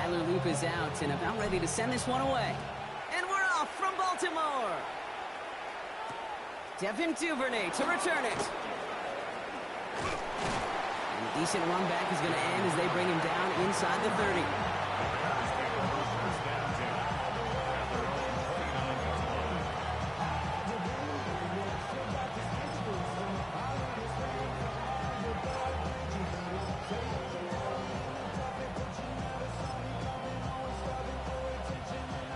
Tyler Loop is out and about ready to send this one away. And we're off from Baltimore. Devin Duvernay to return it. And a decent run back is going to end as they bring him down inside the 30.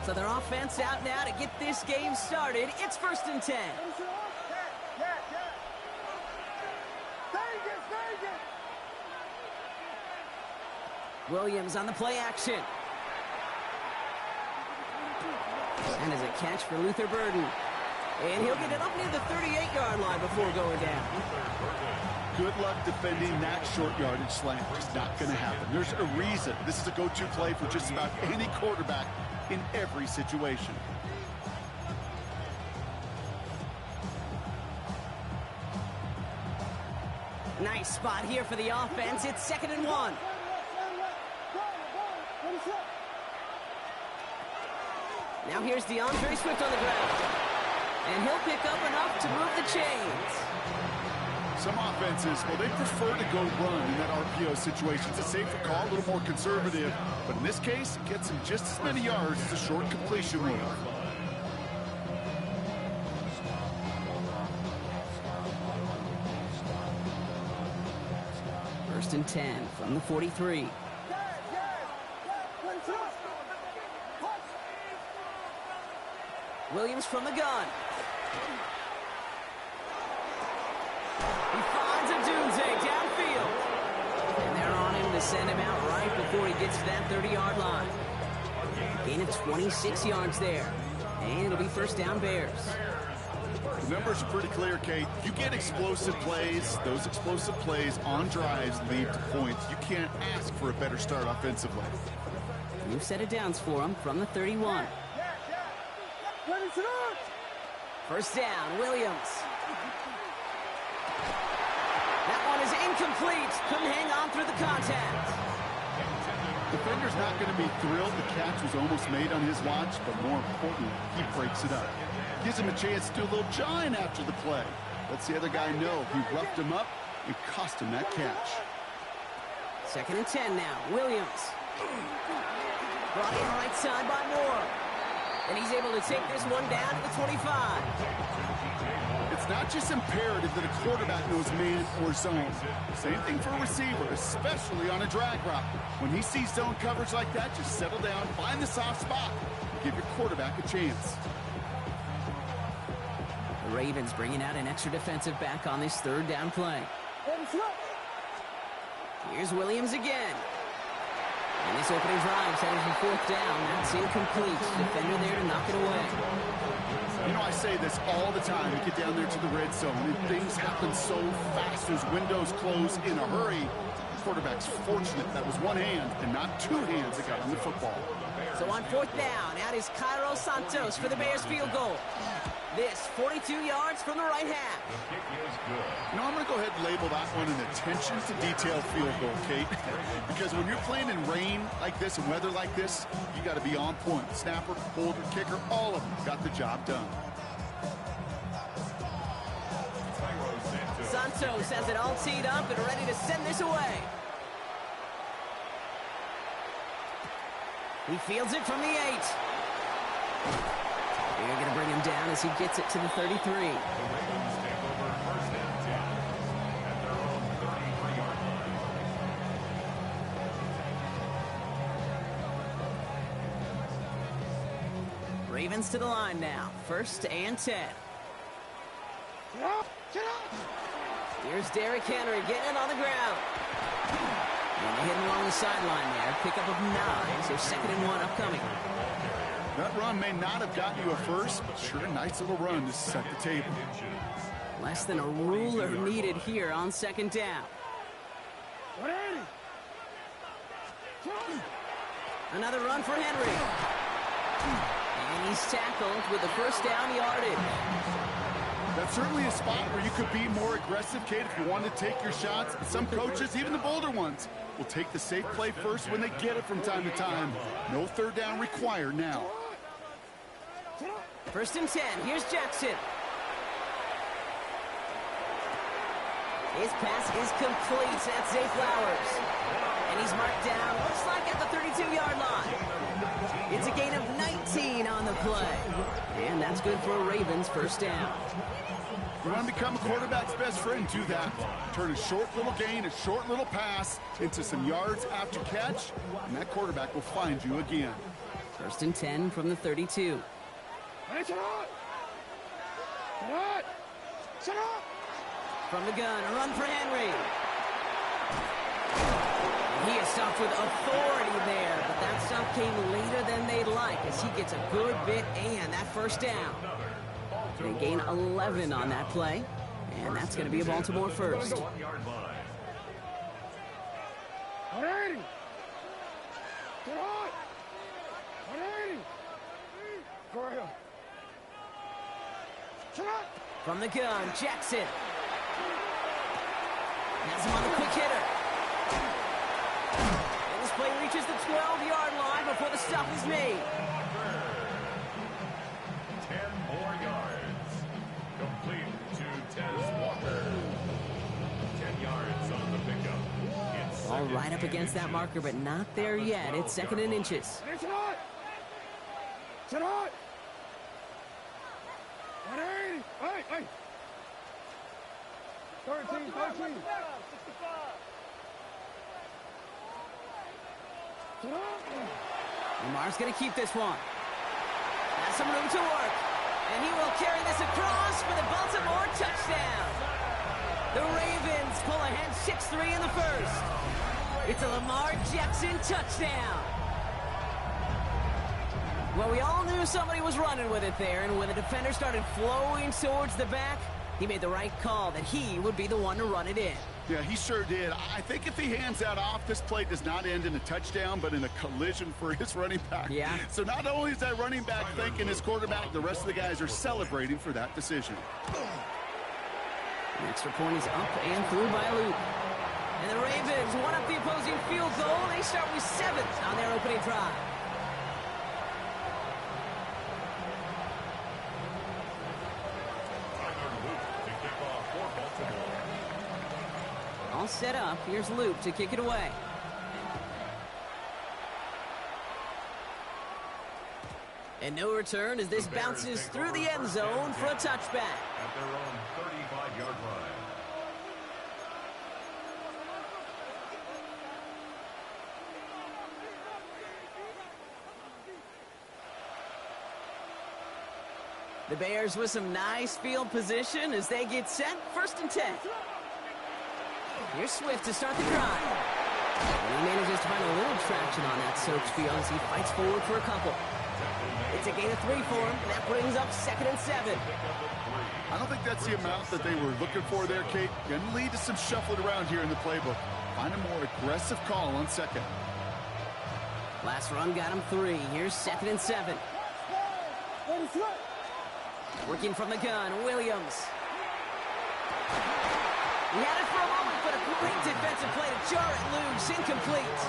So their offense out now to get this game started. It's 1st and 10. Williams on the play action. And as a catch for Luther Burden. And he'll get it up near the 38-yard line before going down. Good luck defending that short yardage slant. Just not going to happen. There's a reason this is a go-to play for just about any quarterback in every situation. Nice spot here for the offense. It's 2nd and 1. Now here's DeAndre Swift on the ground. And he'll pick up enough to move the chains. Some offenses, well, they prefer to go run in that RPO situation. It's a safer call, a little more conservative. But in this case, it gets him just as many yards as a short completion would. 1st and 10 from the 43. Williams from the gun. He finds a Dunze downfield. And they're on him to send him out right before he gets to that 30-yard line. Gain of 26 yards there. And it'll be 1st down Bears. The numbers are pretty clear, Kate. You get explosive plays. Those explosive plays on drives lead to points. You can't ask for a better start offensively. New set of downs for him from the 31. 1st down, Williams. That one is incomplete. Couldn't hang on through the contact. Defender's not going to be thrilled the catch was almost made on his watch, but more importantly, he breaks it up. Gives him a chance to do a little jawing after the play. Lets the other guy know he roughed him up and cost him that catch. 2nd and 10 now, Williams. Brought in right side by Moore. And he's able to take this one down to the 25. It's not just imperative that a quarterback knows man or zone. Same thing for a receiver, especially on a drag route. When he sees zone coverage like that, just settle down, find the soft spot, and give your quarterback a chance. The Ravens bringing out an extra defensive back on this 3rd down play. Here's Williams again. And this opening drive headed for 4th down. That's incomplete. Defender there to knock it away. You know, I say this all the time. You get down there to the red zone, and things happen so fast. Those windows close in a hurry. The quarterback's fortunate that was one hand and not two hands that got on the football. So on 4th down, out is Cairo Santos for the Bears field goal. This 42 yards from the right half. You know, I'm going to go ahead and label that one an attention to detail field goal, Kate. Because when you're playing in rain like this and weather like this, you got to be on point. Snapper, holder, kicker, all of them got the job done. Santos has it all teed up and ready to send this away. He fields it from the 8. They're going to bring him down as he gets it to the 33. Ravens to the line now. 1st and 10. Here's Derrick Henry getting it on the ground. And they hit him along the sideline there. Pickup of 9. So 2nd and 1 upcoming. That run may not have gotten you a first, but sure a nice little run to set the table. Less than a ruler needed here on 2nd down. Another run for Henry. And he's tackled with the 1st down yardage. That's certainly a spot where you could be more aggressive, Kate, if you want to take your shots. Some coaches, even the bolder ones, will take the safe play first when they get it from time to time. No third down required now. 1st and 10. Here's Jackson. His pass is complete. That's Zay Flowers. And he's marked down, looks like at the 32-yard line. It's a gain of 19 on the play. And that's good for a Ravens 1st down. You want to become a quarterback's best friend, do that. Turn a short little gain, a short little pass into some yards after catch, and that quarterback will find you again. 1st and 10 from the 32. From the gun, a run for Henry. He is stopped with authority there, but that stop came later than they'd like as he gets a good bit and that 1st down. They gain 11 on that play, and that's going to be a Baltimore 1st. From the gun, Jackson. Has him on the quick hitter. And this play reaches the 12-yard line before the stop is made. 10 more yards. Complete to Tez Walker. 10 yards on the pickup. All right up against that marker, but not there yet. It's 2nd and inches. Lamar's going to keep this one. Has some room to work. And he will carry this across for the Baltimore touchdown. The Ravens pull ahead 6-3 in the 1st. It's a Lamar Jackson touchdown. Well, we all knew somebody was running with it there, and when the defender started flowing towards the back, he made the right call that he would be the one to run it in. Yeah, he sure did. I think if he hands that off, this play does not end in a touchdown, but in a collision for his running back. Yeah. So not only is that running back thanking his quarterback, the rest of the guys are celebrating for that decision. The extra point is up and through by Luke. And the Ravens won up the opposing field goal. They start with 7th on their opening drive. All set up. Here's Luke to kick it away. And no return as this bounces through the end zone for a touchback. At their own 35-yard line. The Bears with some nice field position as they get set. 1st and 10. Here's Swift to start the drive. And he manages to find a little traction on that soaked field as he fights forward for a couple. It's a gain of 3 for him, and that brings up 2nd and 7. I don't think that's the amount that they were looking for there, Kate. Going to lead to some shuffling around here in the playbook. Find a more aggressive call on 2nd. Last run got him 3. Here's 2nd and 7. Working from the gun, Williams. He had it for a moment, but a great defensive play to jar it loose. Incomplete.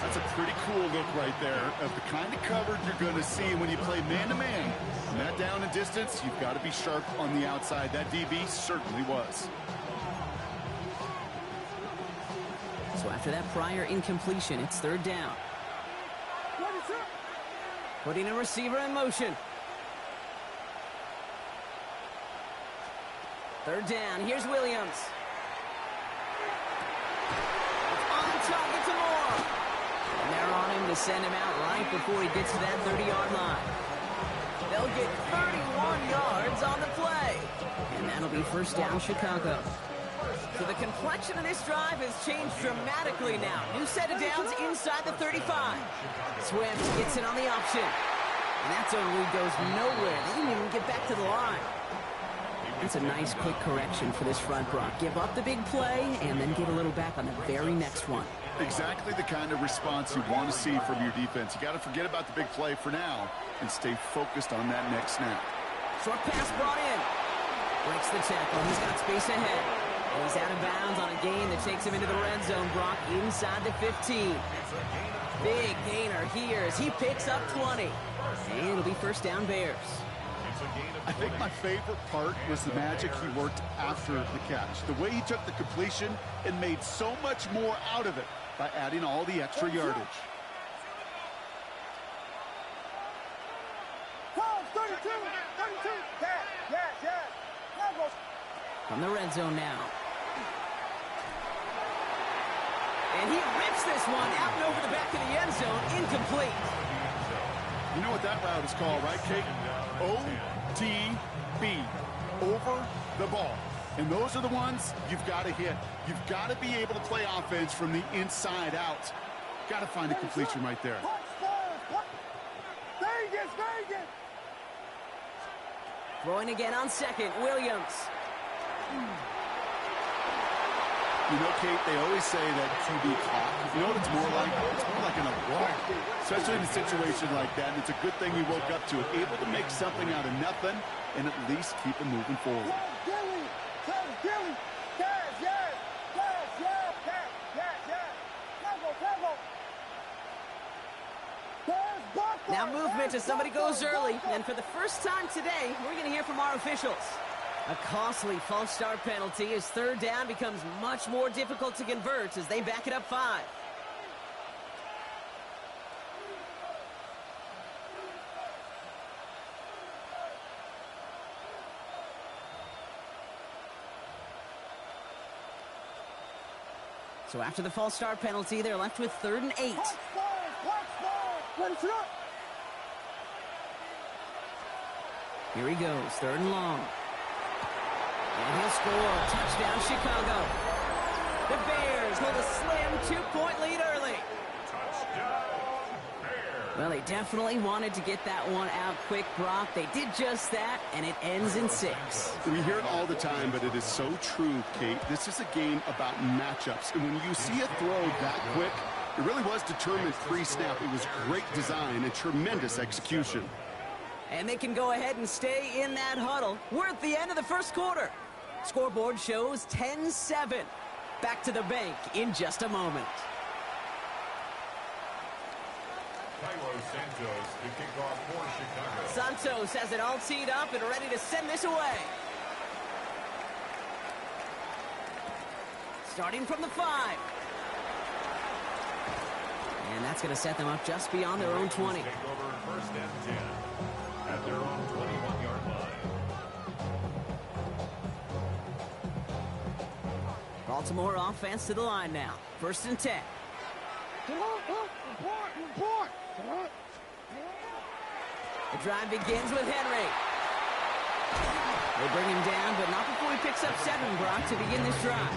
That's a pretty cool look right there of the kind of coverage you're going to see when you play man-to-man. From that down and distance, you've got to be sharp on the outside. That DB certainly was. So after that prior incompletion, it's 3rd down. Putting a receiver in motion. 3rd down. Here's Williams. It's on target to Moore. And they're on him to send him out right before he gets to that 30-yard line. They'll get 31 yards on the play. And that'll be 1st down Chicago. So the complexion of this drive has changed dramatically now. New set of downs inside the 35. Swift gets it on the option. And that zone read goes nowhere. They didn't even get back to the line. It's a nice quick correction for this front, Brock. Give up the big play and then get a little back on the very next one. Exactly the kind of response you want to see from your defense. You got to forget about the big play for now and stay focused on that next snap. Short pass brought in. Breaks the tackle. He's got space ahead. And he's out of bounds on a gain that takes him into the red zone. Brock inside the 15. Big gainer here as he picks up 20. And it'll be first down Bears. I think my favorite part was the magic he worked after the catch. The way he took the completion and made so much more out of it by adding all the extra yardage. From the red zone now. And he rips this one out and over the back of the end zone. Incomplete. You know what that route is called, right, Kate? OTB. Over the ball. And those are the ones you've got to hit. You've got to be able to play offense from the inside out. Got to find a completion right there. Throwing again on second, Williams. You know, Kate, they always say that QB clock. You know what it's more like? It's more like an alarm. Especially in a situation like that. And it's a good thing he woke up to it. Able to make something out of nothing and at least keep him moving forward. Now movement as somebody goes early. And for the first time today, we're going to hear from our officials. A costly false start penalty as third down becomes much more difficult to convert as they back it up 5. So after the false start penalty, they're left with 3rd and 8. Here he goes, 3rd and long. And he'll score. Touchdown, Chicago. The Bears hold a slim 2-point lead early. Well, they definitely wanted to get that one out quick, Brock. They did just that, and it ends in 6. We hear it all the time, but it is so true, Kate. This is a game about matchups. And when you see a throw that quick, it really was determined pre-snap. It was great design and tremendous execution. And they can go ahead and stay in that huddle. We're at the end of the first quarter. Scoreboard shows 10-7. Back to the bank in just a moment. Cairo Santos to kick off for Chicago. Santos has it all teed up and ready to send this away. Starting from the 5. And that's going to set them up just beyond their own 20. Take over 1st and 10 at their own 21-yard line. Baltimore offense to the line now. 1st and 10. The drive begins with Henry. They bring him down, but not before he picks up 7, Brock, to begin this drive.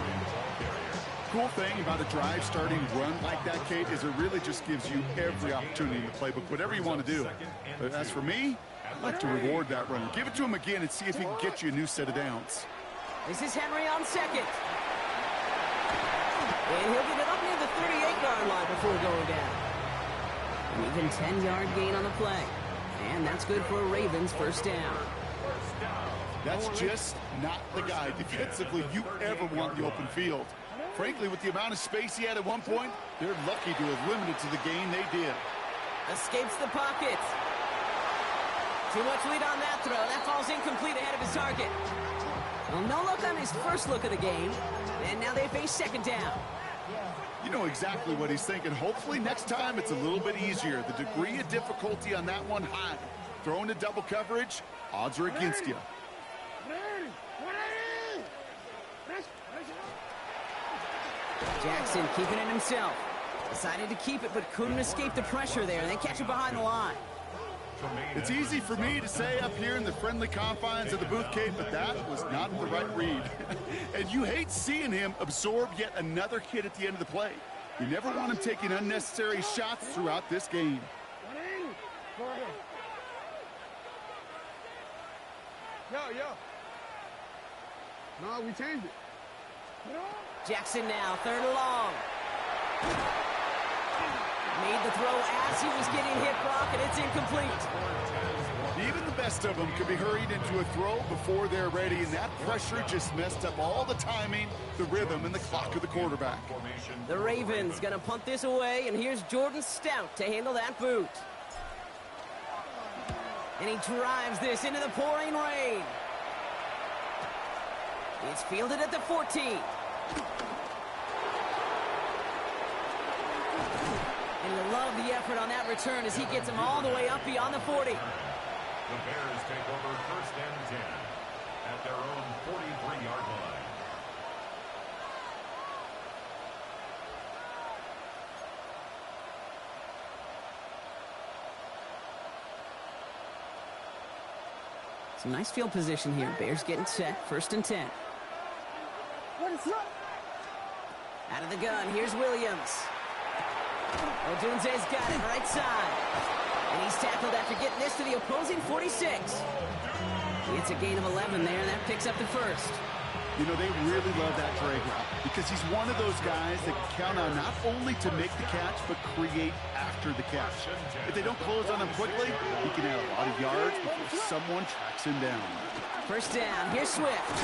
Cool thing about a drive starting run like that, Kate, is it really just gives you every opportunity in the playbook, whatever you want to do. But as for me, I'd like to reward that runner. Give it to him again and see if he can get you a new set of downs. This is Henry on second. And he'll get it up near the 38-yard line before going down. An even 10-yard gain on the play. And that's good for a Ravens 1st down. That's just not the guy defensively you ever want in the open field. Frankly, with the amount of space he had at one point, they're lucky to have limited to the gain they did. Escapes the pocket. Too much lead on that throw. That falls incomplete ahead of his target. Well, no look on his first look of the game. And now they face 2nd down. You know exactly what he's thinking. Hopefully next time it's a little bit easier. The degree of difficulty on that one high. Throwing to double coverage, odds are against you. Jackson keeping it himself. Decided to keep it, but couldn't escape the pressure there. They catch it behind the line. It's easy for me to say up here in the friendly confines of the booth, Kate, but that was not the right read. And you hate seeing him absorb yet another hit at the end of the play. You never want him taking unnecessary shots throughout this game. Yo. No, we changed it. Jackson now, 3rd and long. Made the throw as he was getting hit, Brock, and it's incomplete. Even the best of them could be hurried into a throw before they're ready, and that pressure just messed up all the timing, the rhythm, and the clock of the quarterback. The Ravens gonna punt this away, and here's Jordan Stout to handle that boot. And he drives this into the pouring rain. It's fielded at the 14. And you love the effort on that return as he gets him all the way up beyond the 40. The Bears take over 1st and 10 at their own 43-yard line. Some nice field position here. Bears getting set. 1st and 10. Out of the gun, here's Williams. Odunze's got it right side. And he's tackled after getting this to the opposing 46. It's a gain of 11 there, and that picks up the 1st. You know, they really love that drag route because he's one of those guys that can count on not only to make the catch, but create after the catch. If they don't close on him quickly, he can add a lot of yards before someone tracks him down. 1st down, here's Swift.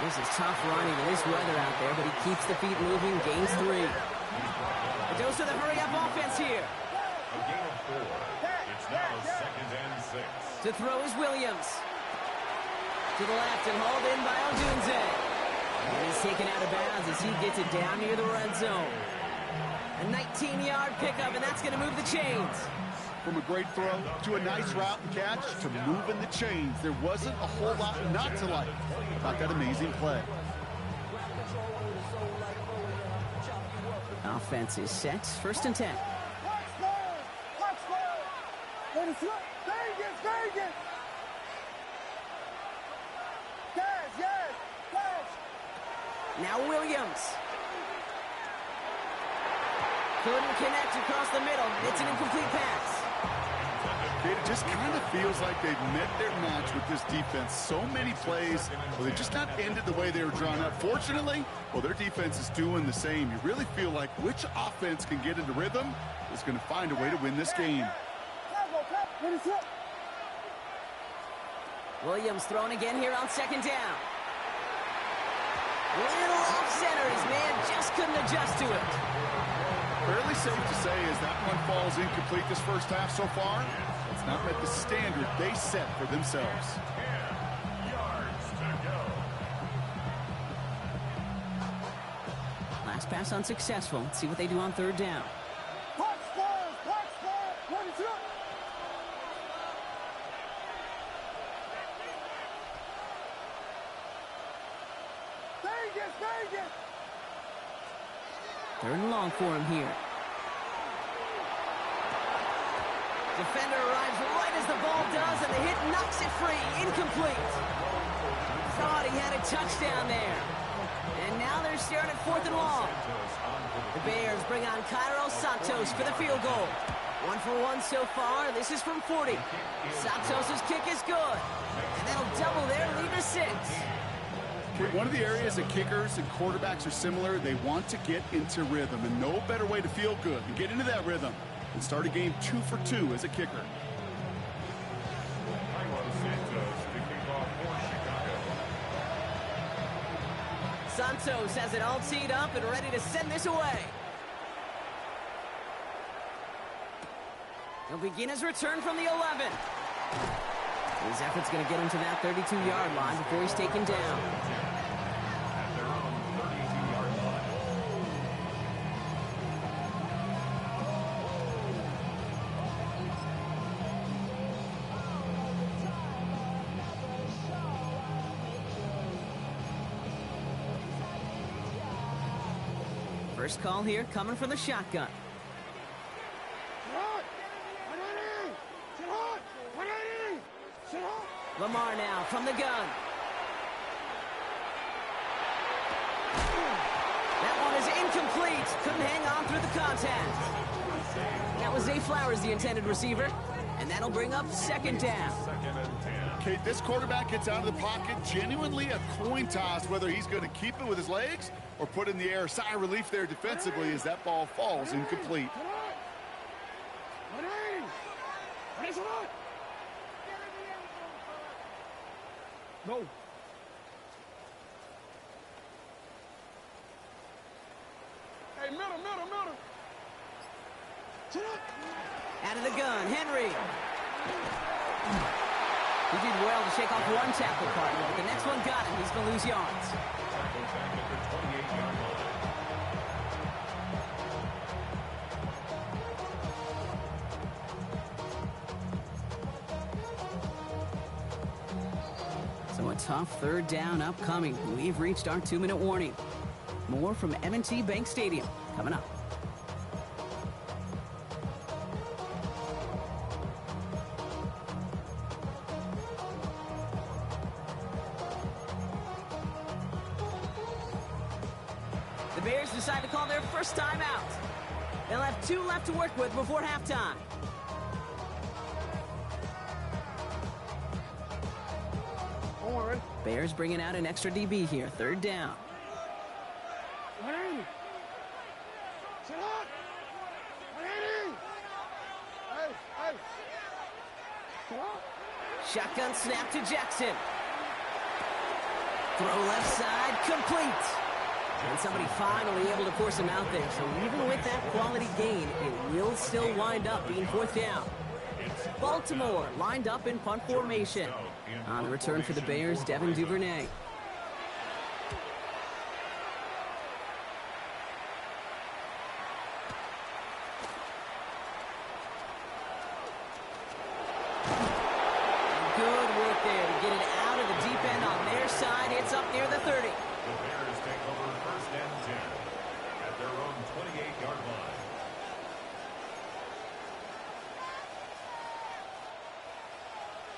This is tough running in this weather out there, but he keeps the feet moving, gains 3. A dose of the hurry-up offense here. A gain of 4. It's now 2nd and 6. To throw is Williams. To the left and hauled in by Odunze. And he's taken out of bounds as he gets it down near the red zone. A 19-yard pickup, and that's going to move the chains. From a great throw to a nice route and catch to moving the chains, there wasn't a whole lot not to like about that amazing play. Offense is set. 1st and 10. Now Williams. Couldn't connect across the middle. It's an incomplete pass. It just kind of feels like they've met their match with this defense. So many plays, well, they've just not ended the way they were drawn up. Fortunately, well, their defense is doing the same. You really feel like which offense can get into rhythm is going to find a way to win this game. Williams thrown again here on 2nd down. Little off center. His man just couldn't adjust to it. Fairly safe to say as that one falls incomplete this first half so far, it's not met the standard they set for themselves. 10 yards to go. Last pass unsuccessful. Let's see what they do on 3rd down. Third and long for him here. Defender arrives right as the ball does, and the hit knocks it free. Incomplete. Thought he had a touchdown there. And now they're staring at 4th and long. The Bears bring on Cairo Santos for the field goal. 1 for 1 so far. This is from 40. Santos' kick is good. And that'll double their lead to 6. One of the areas that kickers and quarterbacks are similar, they want to get into rhythm, and no better way to feel good and get into that rhythm and start a game 2 for 2 as a kicker. Cairo Santos to kick off for Chicago. Santos has it all teed up and ready to send this away. He'll begin his return from the 11. His effort's going to get him to that 32-yard line before he's taken down. At their own 32-yard line. First call here coming from the shotgun. Lamar now from the gun. That one is incomplete. Couldn't hang on through the contact. That was Zay Flowers, the intended receiver. And that'll bring up 2nd down. Okay, this quarterback gets out of the pocket, genuinely a coin toss whether he's going to keep it with his legs or put in the air. Sigh of relief there defensively as that ball falls incomplete. No. Hey, middle. Out of the gun, Henry. He did well to shake off one tackle partner, but the next one got him. He's going to lose yards. Tackle back at the 28-yard line. So a tough third down upcoming. We've reached our 2-minute warning. More from M&T Bank Stadium coming up. The Bears decide to call their first time out. They'll have 2 left to work with before halftime. Don't worry. Bears bringing out an extra DB here. Third down. Hey. Sit up. Hey. Hey. Sit up. Shotgun snap to Jackson. Throw left side, complete. And somebody finally able to force him out there. So even with that quality gain, it will still wind up being 4th down. Baltimore lined up in punt formation. On the return for the Bears, Devin Duvernay. Good work there to get it out of the deep end on their side. It's up near the 30. The Bears take over first and 10 at their own 28-yard line.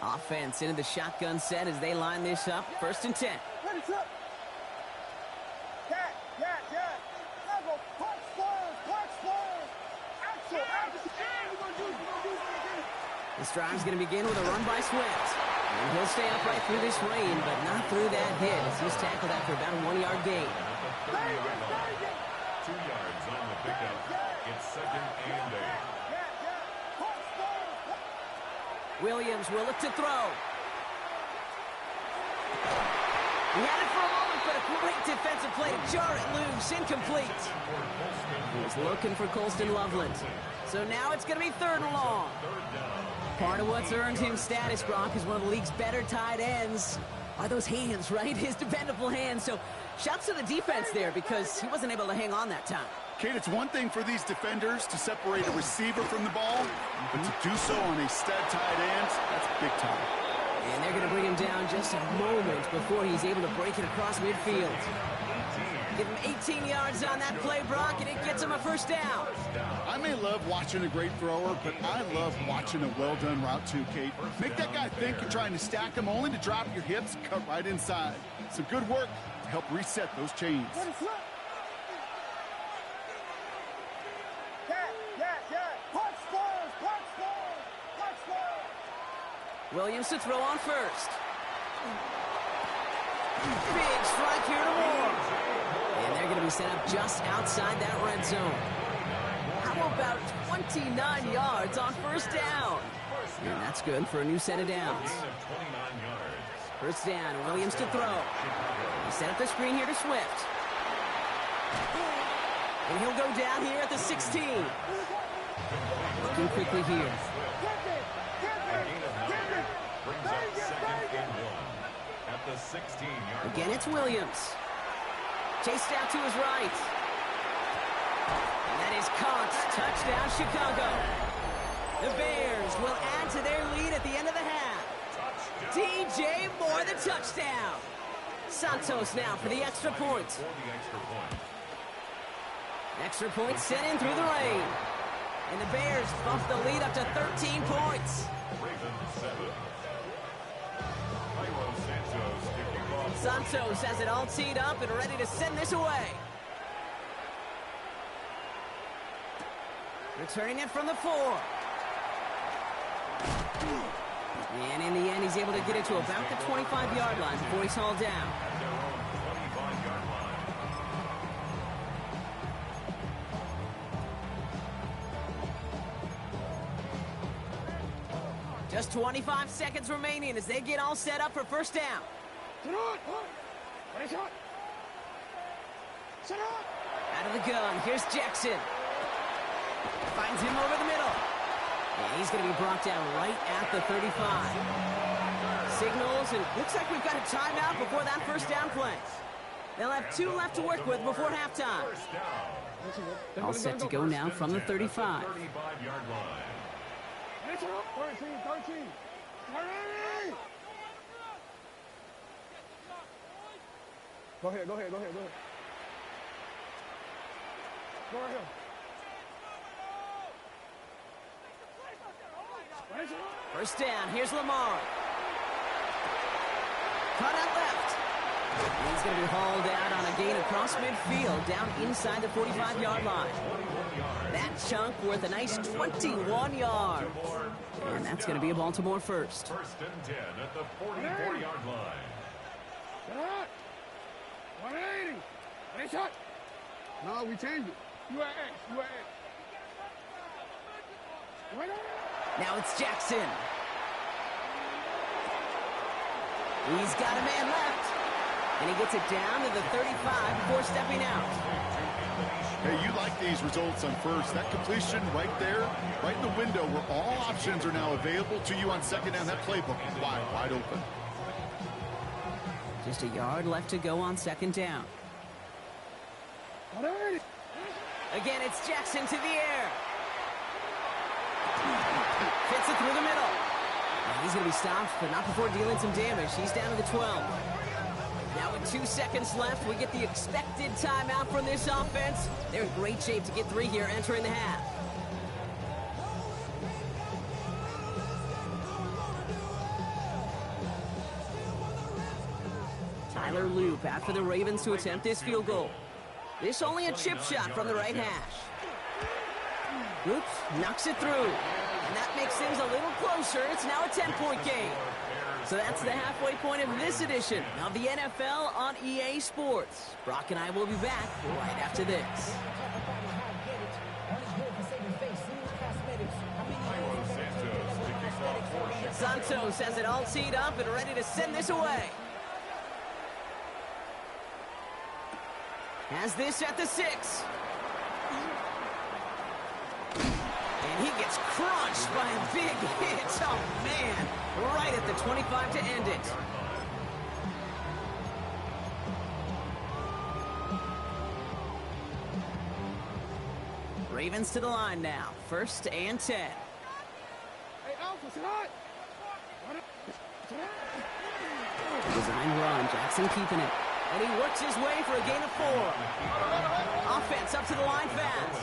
Offense into the shotgun set as they line this up. 1st and 10. Ready, set. Cat. Level. Punch forward. Axel. We're going to do it. This drive's going to begin with a run by Swift. And he'll stay upright through this rain, but not through that hit as he's tackled after about a 1-yard gain. At the 30-yard line. 2 yards on the pickup. It's 2nd and 8. Williams will look to throw. He had it for a moment, but a great defensive play to jar it loose. Incomplete. He was looking for Colston Loveland. So now it's going to be 3rd and long. Part of what's earned him status, Gronk, is one of the league's better tight ends. Are those hands, right? His dependable hands. So shouts to the defense there because he wasn't able to hang on that time. Kate, it's one thing for these defenders to separate a receiver from the ball, but to do so on a stud tight end, that's big time. And they're going to bring him down just a moment before he's able to break it across midfield. Give him 18 yards on that play, Brock, and it gets him a 1st down. I may love watching a great thrower, but I love watching a well-done route too, Kate. Make that guy think you're trying to stack him only to drop your hips, cut right inside. Some good work to help reset those chains. Williams to throw on 1st. Big strike here to Moore. And they're going to be set up just outside that red zone. How about 29 yards on 1st down? And that's good for a new set of downs. 1st down, Williams to throw. He set up the screen here to Swift. And he'll go down here at the 16. Looking quickly here. Brings up 2nd and 1 at the 16-yard line. Again, it's Williams. Chased out to his right. And that is caught. Touchdown, Chicago. The Bears will add to their lead at the end of the half. DJ Moore, the touchdown. Santos now for the extra point. Extra point sent in through the rain. And the Bears bump the lead up to 13 points. Ravens 7. Santos has it all teed up and ready to send this away. Returning it from the 4. And in the end, he's able to get it to about the 25-yard line before he's hauled down. Just 25 seconds remaining as they get all set up for 1st down. Out of the gun, here's Jackson. Finds him over the middle. And he's going to be brought down right at the 35. Signals, and looks like we've got a timeout before that first down play. They'll have 2 left to work with before halftime. All set to go now from the 35. 35-yard line. 13. Go ahead. Go right here. First down, here's Lamar. Cut out left. He's going to be hauled out on a gain across midfield, down inside the 45-yard line. That chunk worth a nice 21 yards. And that's going to be a Baltimore first. First and 10 at the 44-yard line. 180. Nice shot. No, we changed it. You are X. Now it's Jackson. He's got a man left. And he gets it down to the 35 before stepping out. Hey, you like these results on first. That completion right there, right in the window where all options are now available to you on second down. That playbook is wide open. Just a yard left to go on second down. Again, it's Jackson to the air. Fits it through the middle. And he's going to be stopped, but not before dealing some damage. He's down to the 12. Now with 2 seconds left, we get the expected timeout from this offense. They're in great shape to get 3 here entering the half. Tyler Loop after the Ravens to attempt this field goal. This only a chip shot from the right hash. Oops, knocks it through. And that makes things a little closer. It's now a 10-point game. So that's the halfway point of this edition of the NFL on EA Sports. Brock and I will be back right after this. Santos has it all teed up and ready to send this away. Has this at the 6. And he gets crunched by a big hit. Oh, man. Right at the 25 to end it. Ravens to the line now. First and 10. Hey, Alpha, tonight. Design run. Jackson keeping it. And he works his way for a gain of 4. Offense up to the line fast.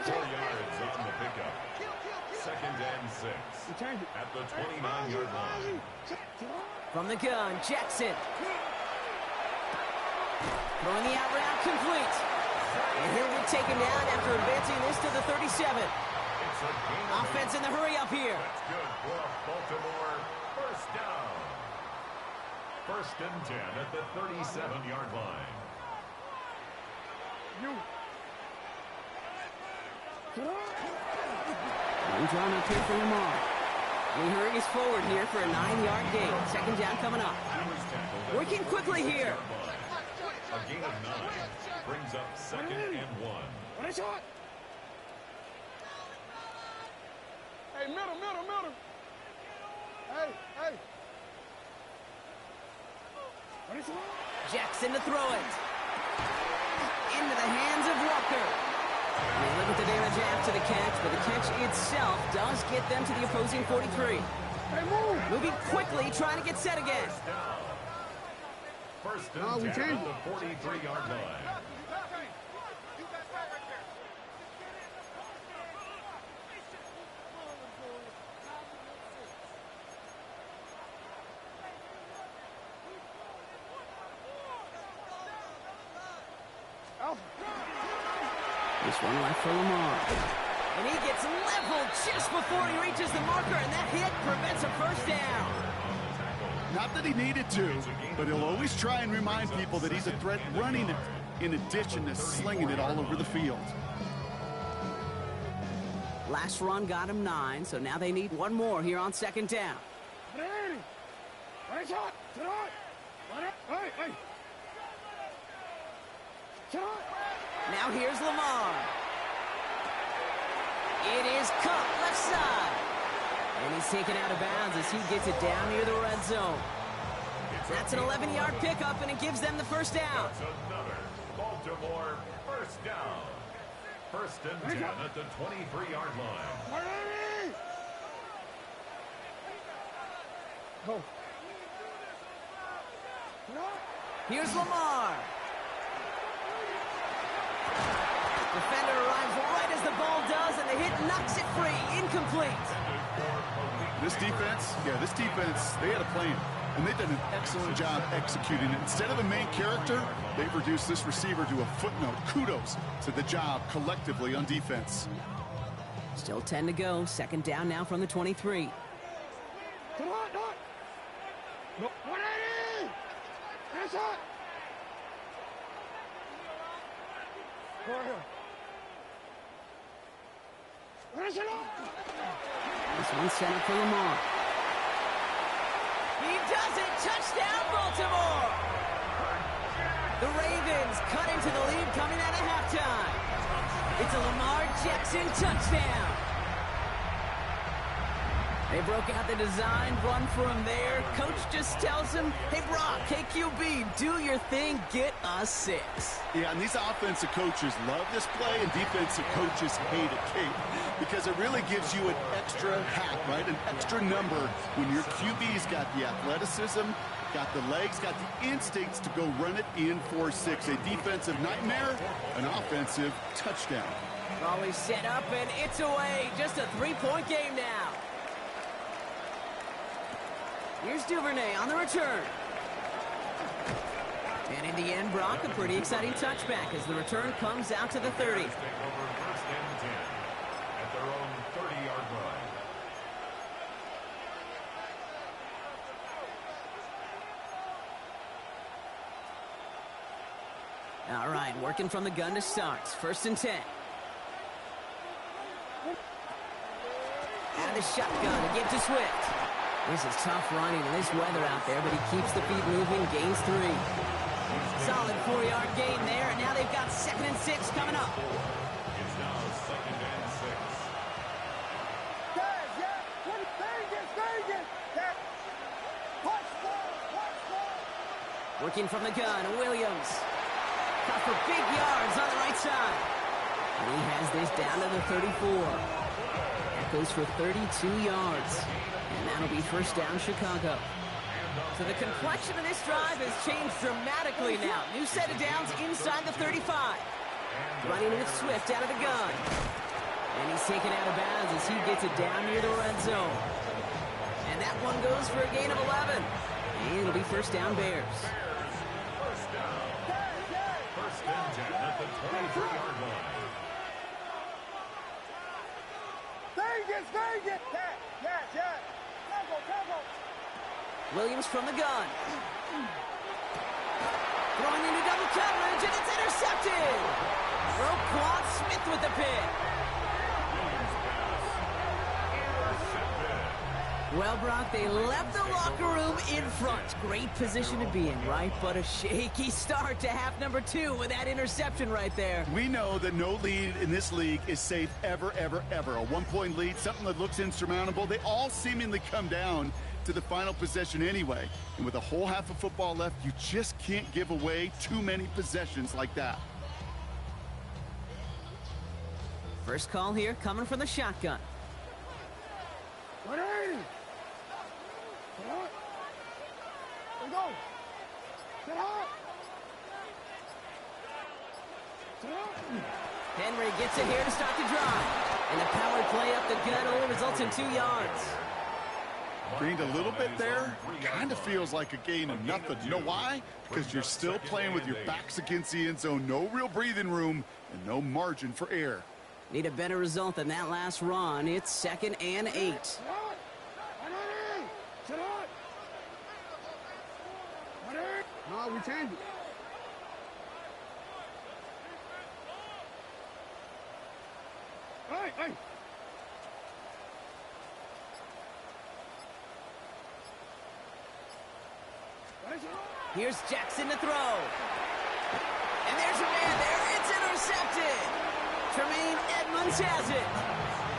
4 yards on the pickup. Second and 6 at the 29-yard line. From the gun, Jackson. Throwing the out route complete. And he'll be taken down after advancing this to the 37. Offense in the hurry up here. That's good for Baltimore. First down. First and 10 at the 37-yard line. One drawn up here for Lamar. And he hurries forward here for a 9-yard gain. Second down coming up. Working quickly here. A gain of 9 brings up second and 1. Hey, middle. Hey. Jackson to throw it. Into the hands of Walker. And they look at the damage after the catch, but the catch itself does get them to the opposing 43. Hey, move. Moving quickly, trying to get set again. First and 10 at the 43-yard line. This one left for Lamar. And he gets leveled just before he reaches the marker, and that hit prevents a first down. Not that he needed to, but he'll always try and remind people that he's a threat running it in addition to slinging it all over the field. Last run got him 9, so now they need one more here on second down. Ready, shot. Sit on. Hey, hey. Sit on. Now here's Lamar. It is caught left side. And he's taken out of bounds as he gets it down near the red zone. That's an 11-yard pickup, and it gives them the first down. That's another Baltimore first down. First and 10 at the 23-yard line. Ready. Go. Sit on. Here's Lamar. Defender arrives right as the ball does, and the hit knocks it free. Incomplete. This defense, they had a plan, and they've done an excellent job executing it. Instead of a main character, they've reduced this receiver to a footnote. Kudos to the job collectively on defense. Still 10 to go. Second down now from the 23. Sit on. No. 180. Ready, shot. Go ahead. Ready, shot. This one's sent up for Lamar. He does it! Touchdown, Baltimore! The Ravens cut into the lead coming out of halftime. It's a Lamar Jackson touchdown. They broke out the design run for him there. Coach just tells him, hey, Brock, hey, QB, do your thing, get us 6. Yeah, and these offensive coaches love this play, and defensive coaches hate it, Kate, because it really gives you an extra hat, right? An extra number when your QB's got the athleticism, got the legs, got the instincts to go run it in for 6. A defensive nightmare, an offensive touchdown. Always set up, and it's away. Just a 3-point game now. Here's Duvernay on the return. And in the end, Brock, a pretty exciting touchback as the return comes out to the 30. Take over first and 10 at their own 30-yard line. All right, working from the gun to start. First and 10. And the shotgun to get to Swift. This is tough running in this weather out there, but he keeps the feet moving, gains 3. Solid 4-yard gain there, and now they've got 2nd and 6 coming up. It's now 2nd and 6. Working from the gun, Williams. Cut for big yards on the right side. And he has this down to the 34. That goes for 32 yards. And that'll be first down, Chicago. So the complexion of this drive has changed dramatically now. New set of downs inside the 35. Running with Swift out of the gun. And he's taken out of bounds as he gets it down near the red zone. And that one goes for a gain of 11. And it'll be first down, Bears. First down. First and 10 at the 23-yard line. Vegas. Yeah. Williams from the gun. Throwing into double coverage, and it's intercepted. Roquan Smith with the pick. Well, Brock, they left the locker room in front. Great position to be in, right? But a shaky start to half number 2 with that interception right there. We know that no lead in this league is safe ever. A 1-point lead, something that looks insurmountable. They all seemingly come down to the final possession anyway. And with a whole half of football left, you just can't give away too many possessions like that. First call here coming from the shotgun. 180. Sit on. Let's go. Sit on. Sit on. Henry gets it here to start the drive. And the power play up the gut only results in 2 yards. Gained a little bit there. Kind of feels like a gain of nothing. You know why? Because you're still playing with your backs against the end zone. No real breathing room and no margin for error. Need a better result than that last run. It's 2nd and 8. Sit on. 180. Sit on. 180. No, we changed it. Hey. Here's Jackson to throw. And there's a man there. It's intercepted. Tremaine Edmonds has it.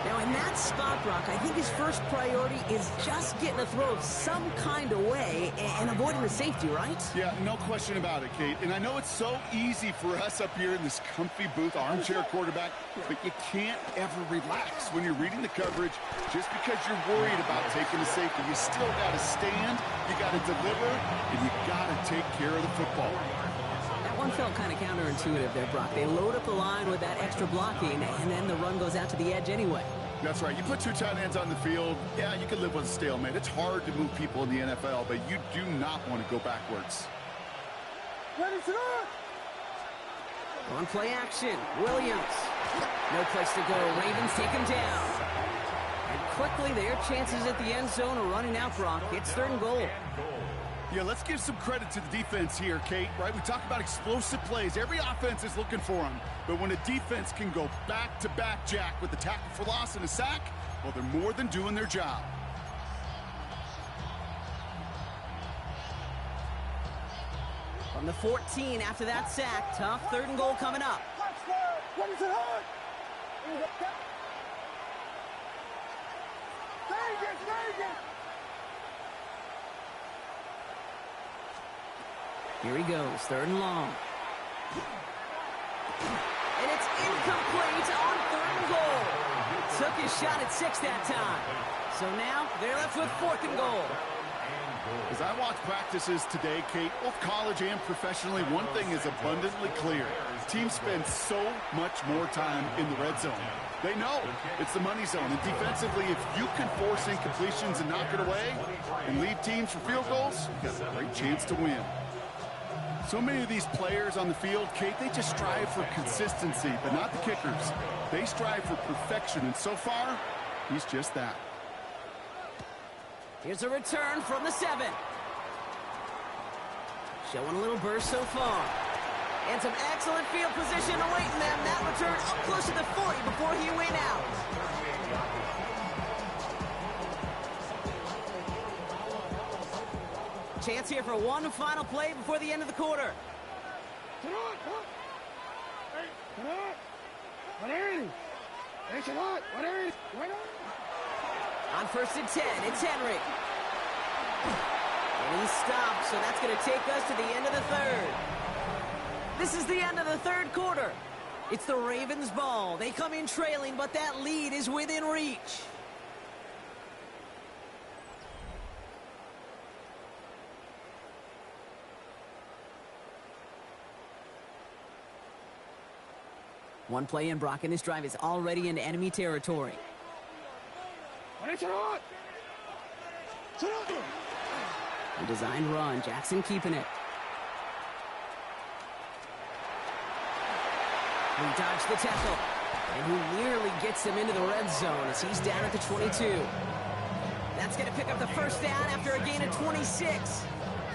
Now, in that spot, Brock, I think his first priority is just getting a throw of some kind of way and avoiding the safety, right? Yeah, no question about it, Kate. And I know it's so easy for us up here in this comfy booth, armchair quarterback, but you can't ever relax when you're reading the coverage just because you're worried about taking the safety. You still got to stand, you got to deliver, and you got to take care of the football. That one felt kind of counterintuitive there, Brock. They load up the line with that extra blocking, and then the run goes out to the edge anyway. That's right. You put two tight ends on the field, yeah, you can live with a stalemate. It's hard to move people in the NFL, but you do not want to go backwards. On play action, Williams. No place to go. Ravens take him down. And quickly, their chances at the end zone are running out, Brock. It's 3rd and goal. Yeah, let's give some credit to the defense here, Kate, right? We talk about explosive plays. Every offense is looking for them. But when a defense can go back-to-back, Jack, with the tackle for loss and a sack, well, they're more than doing their job. From the 14 after that sack, tough 3rd and goal coming up. Here he goes, 3rd and long. And it's incomplete on 3rd and goal. Took his shot at 6 that time. So now they're left with 4th and goal. As I watch practices today, Kate, both college and professionally, one thing is abundantly clear. Teams spend so much more time in the red zone. They know it's the money zone. And defensively, if you can force incompletions and knock it away and lead teams for field goals, you got a great chance to win. So many of these players on the field, Kate, they just strive for consistency, but not the kickers. They strive for perfection, and so far, he's just that. Here's a return from the 7. Showing a little burst so far. And some excellent field position awaiting them. That return up close to the 40 before he went out. Chance here for one final play before the end of the quarter. On 1st and 10, it's Henry. And he stops, so that's going to take us to the end of the 3rd. This is the end of the 3rd quarter. It's the Ravens' ball. They come in trailing, but that lead is within reach. One play in, Brock, and this drive is already into enemy territory. A designed run, Jackson keeping it. He dodged the tackle, and he nearly gets him into the red zone as he's down at the 22. That's going to pick up the 1st down after a gain of 26.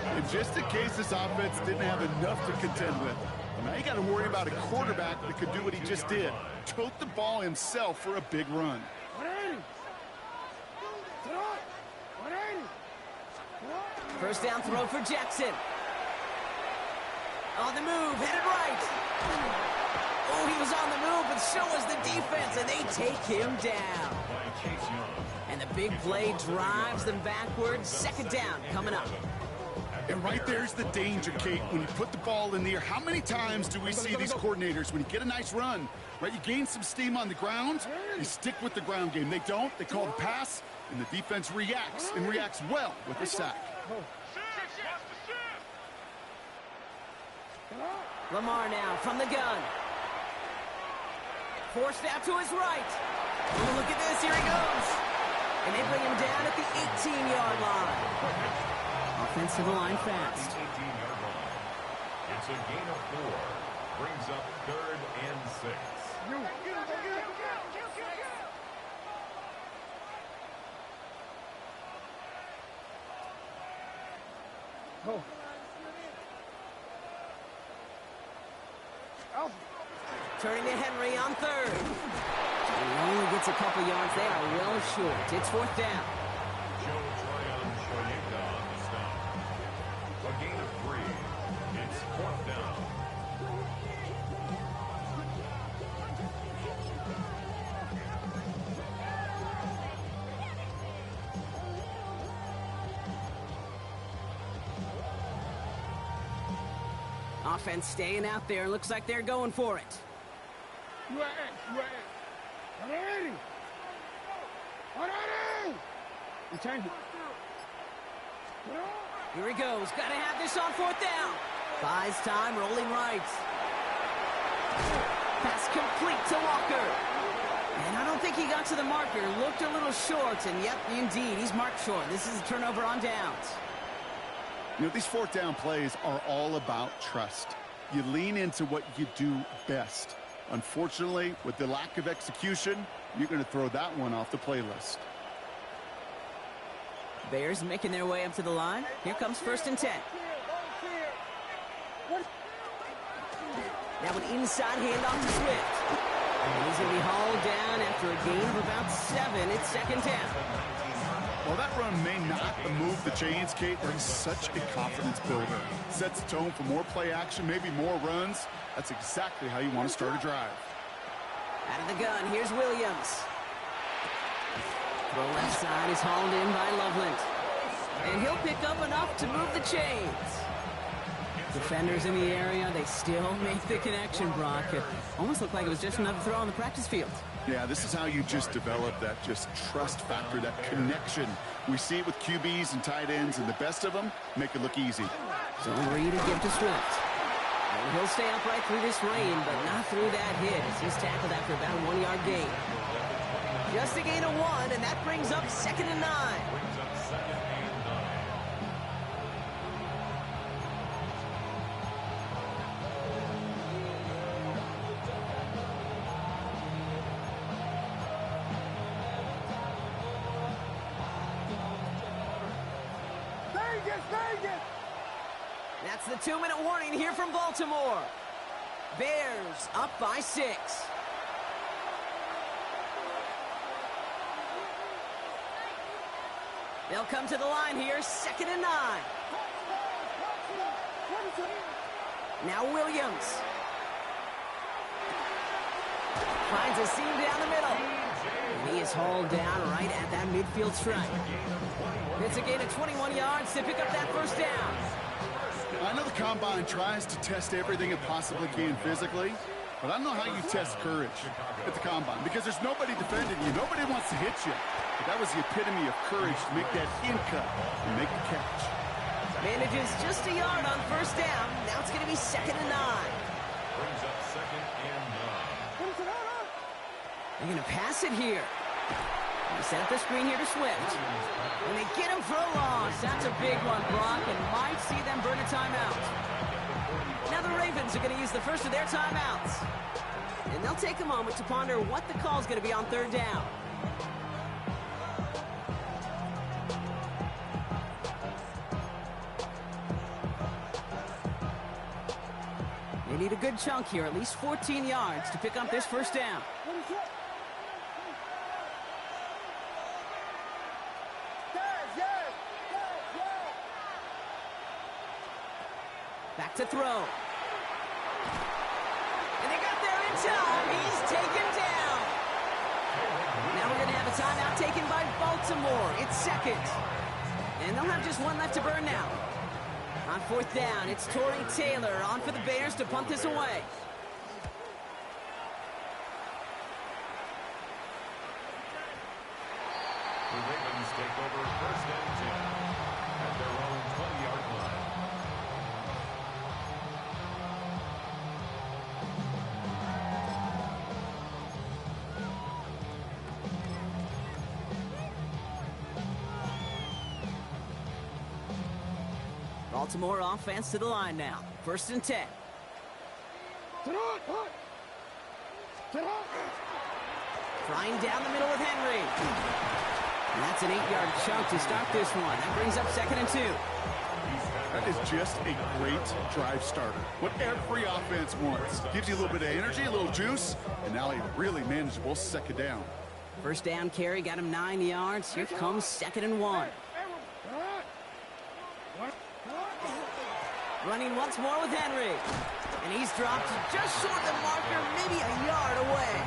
And just in case this offense didn't have enough to contend with, now you got to worry about a quarterback that could do what he just did. Tote the ball himself for a big run. First down throw for Jackson. On the move, headed right. Oh, he was on the move, but so was the defense, and they take him down. And the big play drives them backwards. 2nd down coming up. And right there's the danger, Kate, when you put the ball in the air. How many times do we see these coordinators, when you get a nice run, right, you gain some steam on the ground, you stick with the ground game. They don't. They call the pass, and the defense reacts, and reacts well with a sack. Lamar now from the gun. Forced out to his right. Oh, look at this. Here he goes. And they bring him down at the 18-yard line. Offensive line fast. It's a gain of 4. Brings up 3rd and 6. Turning to Henry on 3rd. He only gets a couple yards. They are well short. It's 4th down. Joe Tryon Shoyinka on the stop. A gain of 3. Offense staying out there. Looks like they're going for it. You are X. Ready. We change it. Here he goes. Got to have this on fourth down. Buys time, rolling right. Pass complete to Walker. And I don't think he got to the marker. Looked a little short, and yep, indeed, he's marked short. This is a turnover on downs. You know, these fourth down plays are all about trust. You lean into what you do best. Unfortunately, with the lack of execution, you're going to throw that one off the playlist. Bears making their way up to the line. Here comes 1st and 10. That one inside handoff to Swift. And he's going to be hauled down after a gain of about 7. It's 2nd down. Well, that run may not move the chains, Kate, but he's such a confidence builder. Sets the tone for more play action, maybe more runs. That's exactly how you want to start a drive. Out of the gun, here's Williams. Throw left side is hauled in by Loveland. And he'll pick up enough to move the chains. Defenders in the area, they still make the connection, Brock. It almost looked like it was just another throw on the practice field. Yeah, this is how you just develop that just trust factor, that connection. We see it with QBs and tight ends, and the best of them make it look easy. Zone read to give to Swift. And he'll stay upright through this rain, but not through that hit, as he's tackled after about a 1-yard gain. Just a gain of 1, and that brings up 2nd and 9. That's the 2-minute warning here from Baltimore. Bears up by 6. They'll come to the line here, 2nd and 9. Now Williams. Finds a seam down the middle. And he is hauled down right at that midfield stripe. It's a gain of 21 yards to pick up that 1st down. I know the Combine tries to test everything it possibly can physically, but I don't know how you test courage at the Combine, because there's nobody defending you. Nobody wants to hit you. But that was the epitome of courage to make that in cut and make the catch. Manages just a yard on 1st down. Now it's going to be 2nd and 9. Brings up 2nd and 9. They're going to pass it here. They set up the screen here to Swift. And they get him for a loss. That's a big one, Brock, and might see them burn a timeout. Now the Ravens are going to use the first of their timeouts. And they'll take a moment to ponder what the call is going to be on 3rd down. They need a good chunk here, at least 14 yards to pick up this 1st down. Back to throw. And they got there in time. He's taken down. Now we're going to have a timeout taken by Baltimore. It's 2nd. And they'll have just 1 left to burn now. On 4th down, it's Torrey Taylor on for the Bears to punt this away. The Ravens take over 1st and 10 at their own 20-yard line. Baltimore offense to the line now. 1st and 10. Flying down the middle with Henry. And that's an 8-yard chunk to start this one. That brings up 2nd and 2. That is just a great drive starter. What every offense wants. Gives you a little bit of energy, a little juice, and now a really manageable 2nd down. 1st down carry got him 9 yards. Here comes 2nd and 1. Running once more with Henry. And he's dropped just short of the marker, maybe a yard away.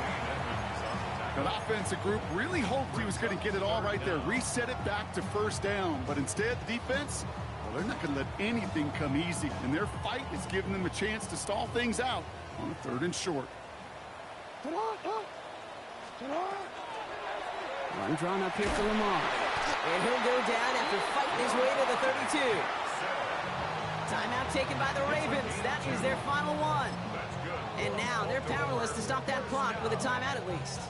That offensive group really hoped he was going to get it all right there, reset it back to 1st down. But instead, the defense, Well, they're not going to let anything come easy, and their fight is giving them a chance to stall things out on a 3rd and short. Run drawn up here for Lamar. And he'll go down after fighting his way to the 32. Timeout taken by the Ravens. That is their final one. And now they're powerless to stop that clock with a timeout at least.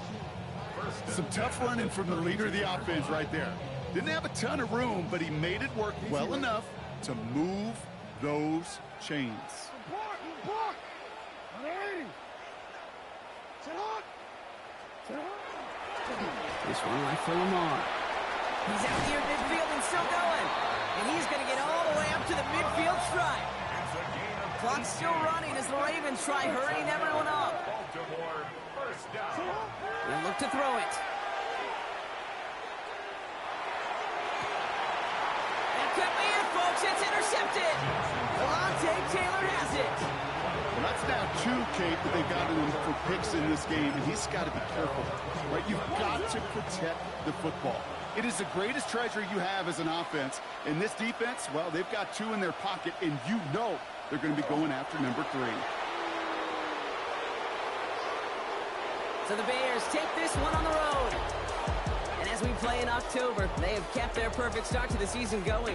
Some tough running from the leader of the offense right there. Didn't have a ton of room, but he made it work well enough to move those chains. This one right for Lamar. He's out here midfield and still going. And he's going to get all the way up to the midfield stripe. Clock's still running as the Ravens try hurrying everyone up. They'll look to throw it. That could be it, folks. It's intercepted. Alontae Taylor has it. Well, that's now 2, Kate, that they've got him for picks in this game, and he's got to be careful. Right? You've got to protect the football. It is the greatest treasure you have as an offense. And this defense, well, they've got 2 in their pocket, and you know they're going to be going after number 3. So the Bears take this one on the road. And as we play in October, they have kept their perfect start to the season going.